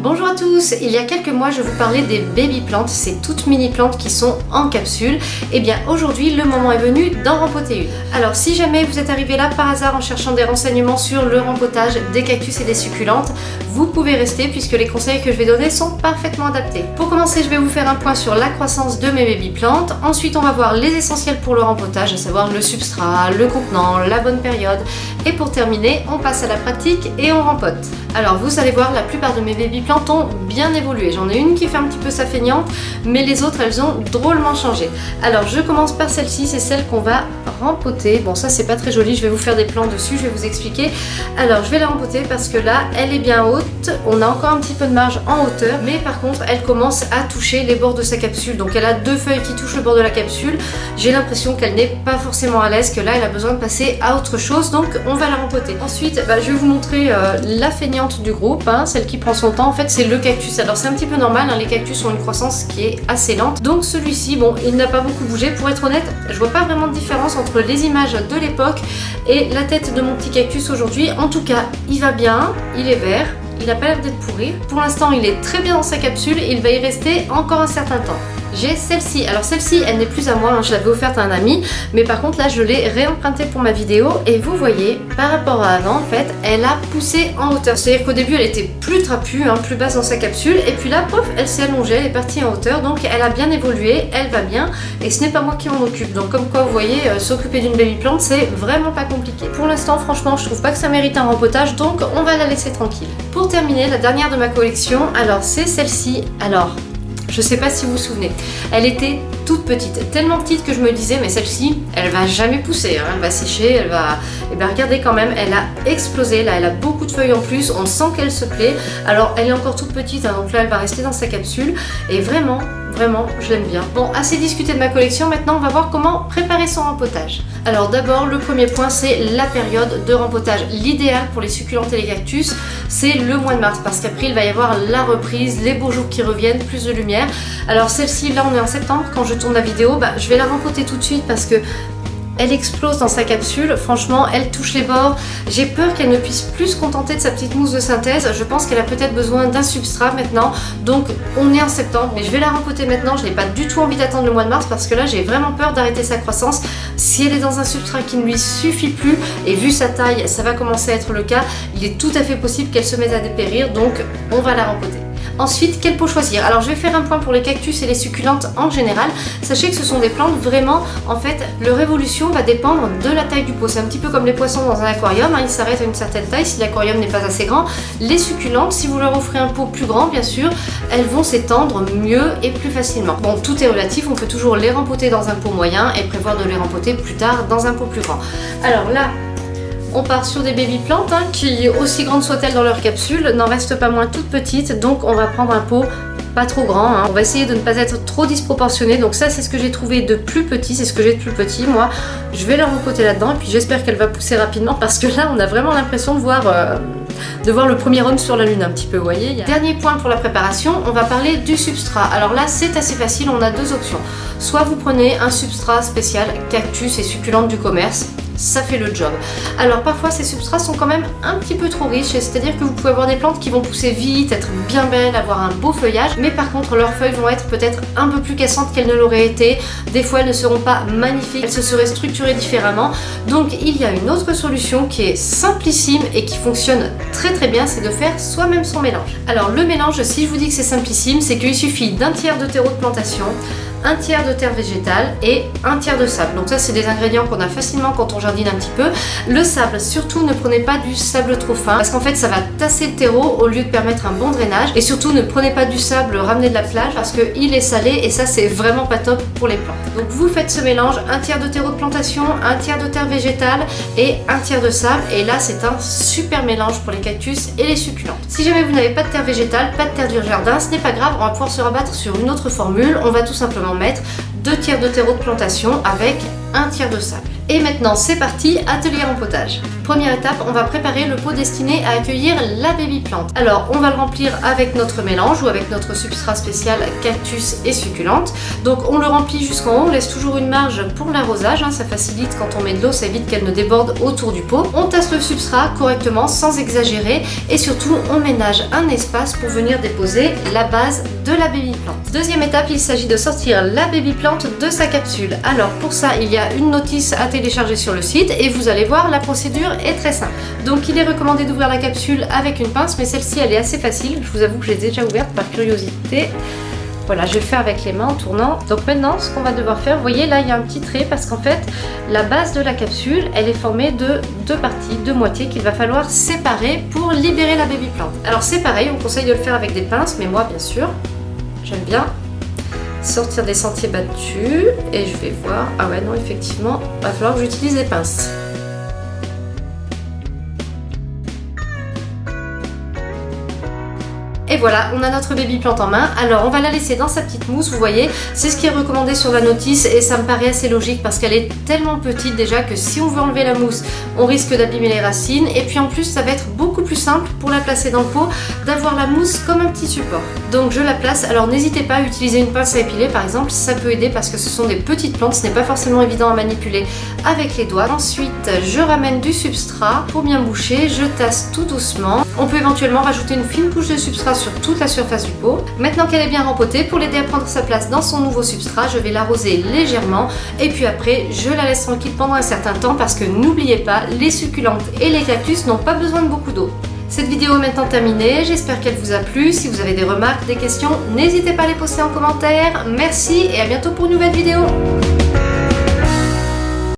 Bonjour à tous, il y a quelques mois je vous parlais des baby plantes, ces toutes mini plantes qui sont en capsule. Et bien aujourd'hui le moment est venu d'en rempoter une. Alors si jamais vous êtes arrivé là par hasard en cherchant des renseignements sur le rempotage des cactus et des succulentes, vous pouvez rester puisque les conseils que je vais donner sont parfaitement adaptés. Pour commencer je vais vous faire un point sur la croissance de mes baby plantes, ensuite on va voir les essentiels pour le rempotage, à savoir le substrat, le contenant, la bonne période, et pour terminer on passe à la pratique et on rempote. Alors vous allez voir, la plupart de mes baby plantes ont bien évolué. J'en ai une qui fait un petit peu sa feignante, mais les autres elles ont drôlement changé. Alors je commence par celle-ci, c'est celle qu'on va rempoter. Bon ça c'est pas très joli, je vais vous faire des plans dessus, je vais vous expliquer. Alors je vais la rempoter parce que là elle est bien haute, on a encore un petit peu de marge en hauteur, mais par contre elle commence à toucher les bords de sa capsule. Donc elle a deux feuilles qui touchent le bord de la capsule. J'ai l'impression qu'elle n'est pas forcément à l'aise, que là elle a besoin de passer à autre chose, donc on va la rempoter. Ensuite je vais vous montrer la feignante du groupe, celle qui prend son temps. En fait c'est le cactus. Alors c'est un petit peu normal, les cactus ont une croissance qui est assez lente. Donc celui-ci, bon, il n'a pas beaucoup bougé. Pour être honnête, je vois pas vraiment de différence entre les images de l'époque et la tête de mon petit cactus aujourd'hui. En tout cas, il va bien, il est vert, il n'a pas l'air d'être pourri. Pour l'instant, il est très bien dans sa capsule et il va y rester encore un certain temps. J'ai celle-ci. Alors celle-ci, elle n'est plus à moi, je l'avais offerte à un ami, mais par contre là je l'ai réempruntée pour ma vidéo et vous voyez, par rapport à avant, en fait, elle a poussé en hauteur. C'est-à-dire qu'au début elle était plus trapue, plus basse dans sa capsule, et puis là, pof, elle s'est allongée, elle est partie en hauteur, donc elle a bien évolué, elle va bien, et ce n'est pas moi qui m'en occupe. Donc comme quoi, vous voyez, s'occuper d'une baby plante, c'est vraiment pas compliqué. Pour l'instant, franchement, je trouve pas que ça mérite un rempotage, donc on va la laisser tranquille. Pour terminer, la dernière de ma collection, alors c'est celle-ci. Alors, je sais pas si vous vous souvenez, elle était toute petite, tellement petite que je me disais mais celle-ci, elle va jamais pousser, elle va sécher, elle va... Et bien regardez quand même, elle a explosé, là elle a beaucoup de feuilles en plus, on sent qu'elle se plaît. Alors elle est encore toute petite, donc là elle va rester dans sa capsule et vraiment, je l'aime bien. Bon, assez discuté de ma collection, maintenant on va voir comment préparer son rempotage. Alors d'abord, le premier point, c'est la période de rempotage. L'idéal pour les succulentes et les cactus, c'est le mois de mars, parce qu'après il va y avoir la reprise, les beaux jours qui reviennent, plus de lumière. Alors celle-ci, là on est en septembre, quand je tourne la vidéo, je vais la rempoter tout de suite parce que elle explose dans sa capsule, franchement elle touche les bords. J'ai peur qu'elle ne puisse plus se contenter de sa petite mousse de synthèse. Je pense qu'elle a peut-être besoin d'un substrat maintenant. Donc on est en septembre, mais je vais la rempoter maintenant. Je n'ai pas du tout envie d'attendre le mois de mars parce que là j'ai vraiment peur d'arrêter sa croissance. Si elle est dans un substrat qui ne lui suffit plus, et vu sa taille ça va commencer à être le cas, il est tout à fait possible qu'elle se mette à dépérir, donc on va la rempoter. Ensuite, quel pot choisir? Alors je vais faire un point pour les cactus et les succulentes en général. Sachez que ce sont des plantes vraiment, en fait, leur évolution va dépendre de la taille du pot. C'est un petit peu comme les poissons dans un aquarium, ils s'arrêtent à une certaine taille si l'aquarium n'est pas assez grand. Les succulentes, si vous leur offrez un pot plus grand, bien sûr, elles vont s'étendre mieux et plus facilement. Bon, tout est relatif, on peut toujours les rempoter dans un pot moyen et prévoir de les rempoter plus tard dans un pot plus grand. Alors là, on part sur des baby plantes qui, aussi grandes soient-elles dans leur capsule, n'en restent pas moins toutes petites, donc on va prendre un pot pas trop grand. On va essayer de ne pas être trop disproportionné. Donc ça c'est ce que j'ai trouvé de plus petit, c'est ce que j'ai de plus petit. Moi je vais la rempoter là-dedans et puis j'espère qu'elle va pousser rapidement parce que là on a vraiment l'impression de voir le premier homme sur la lune un petit peu, vous voyez. Dernier point pour la préparation, on va parler du substrat. Alors là c'est assez facile, on a deux options. Soit vous prenez un substrat spécial cactus et succulentes du commerce, ça fait le job. Alors parfois ces substrats sont quand même un petit peu trop riches, c'est-à-dire que vous pouvez avoir des plantes qui vont pousser vite, être bien belles, avoir un beau feuillage, mais par contre leurs feuilles vont être peut-être un peu plus cassantes qu'elles ne l'auraient été. Des fois elles ne seront pas magnifiques, elles se seraient structurées différemment. Donc il y a une autre solution qui est simplissime et qui fonctionne très bien, c'est de faire soi-même son mélange. Alors le mélange, si je vous dis que c'est simplissime, c'est qu'il suffit d'un tiers de terreau de plantation, un tiers de terre végétale et un tiers de sable. Donc ça c'est des ingrédients qu'on a facilement quand on jardine un petit peu. Le sable, surtout ne prenez pas du sable trop fin parce qu'en fait ça va tasser le terreau au lieu de permettre un bon drainage. Et surtout ne prenez pas du sable ramené de la plage parce qu'il est salé et ça c'est vraiment pas top pour les plantes. Donc vous faites ce mélange, un tiers de terreau de plantation, un tiers de terre végétale et un tiers de sable, et là c'est un super mélange pour les cactus et les succulentes. Si jamais vous n'avez pas de terre végétale, pas de terre du jardin, ce n'est pas grave, on va pouvoir se rabattre sur une autre formule. On va tout simplement mettre 2 tiers de terreau de plantation avec un tiers de sable. Et maintenant c'est parti, atelier rempotage. Première étape, on va préparer le pot destiné à accueillir la baby plante. Alors on va le remplir avec notre mélange ou avec notre substrat spécial cactus et succulente. Donc on le remplit jusqu'en haut, on laisse toujours une marge pour l'arrosage, ça facilite quand on met de l'eau, ça évite qu'elle ne déborde autour du pot. On tasse le substrat correctement sans exagérer et surtout on ménage un espace pour venir déposer la base de la baby plante. Deuxième étape, il s'agit de sortir la baby plante de sa capsule. Alors pour ça, il y a une notice à télécharger sur le site et vous allez voir, la procédure est très simple. Donc il est recommandé d'ouvrir la capsule avec une pince, mais celle-ci elle est assez facile. Je vous avoue que j'ai déjà ouverte par curiosité. Voilà, je vais le faire avec les mains en tournant. Donc maintenant, ce qu'on va devoir faire, vous voyez là, il y a un petit trait parce qu'en fait, la base de la capsule, elle est formée de deux parties, deux moitiés qu'il va falloir séparer pour libérer la baby plante. Alors c'est pareil, on conseille de le faire avec des pinces, mais moi, bien sûr, j'aime bien sortir des sentiers battus et je vais voir. Ah ouais, non, effectivement, il va falloir que j'utilise des pinces. Et voilà, on a notre baby plante en main. Alors on va la laisser dans sa petite mousse, vous voyez, c'est ce qui est recommandé sur la notice et ça me paraît assez logique parce qu'elle est tellement petite déjà que si on veut enlever la mousse, on risque d'abîmer les racines et puis en plus ça va être beaucoup plus simple pour la placer dans le pot d'avoir la mousse comme un petit support. Donc je la place, alors n'hésitez pas à utiliser une pince à épiler par exemple, ça peut aider parce que ce sont des petites plantes, ce n'est pas forcément évident à manipuler avec les doigts. Ensuite je ramène du substrat pour bien boucher, je tasse tout doucement. On peut éventuellement rajouter une fine couche de substrat sur toute la surface du pot. Maintenant qu'elle est bien rempotée, pour l'aider à prendre sa place dans son nouveau substrat, je vais l'arroser légèrement et puis après je la laisse tranquille pendant un certain temps parce que n'oubliez pas, les succulentes et les cactus n'ont pas besoin de beaucoup d'eau. Cette vidéo est maintenant terminée, j'espère qu'elle vous a plu. Si vous avez des remarques, des questions, n'hésitez pas à les poster en commentaire. Merci et à bientôt pour une nouvelle vidéo.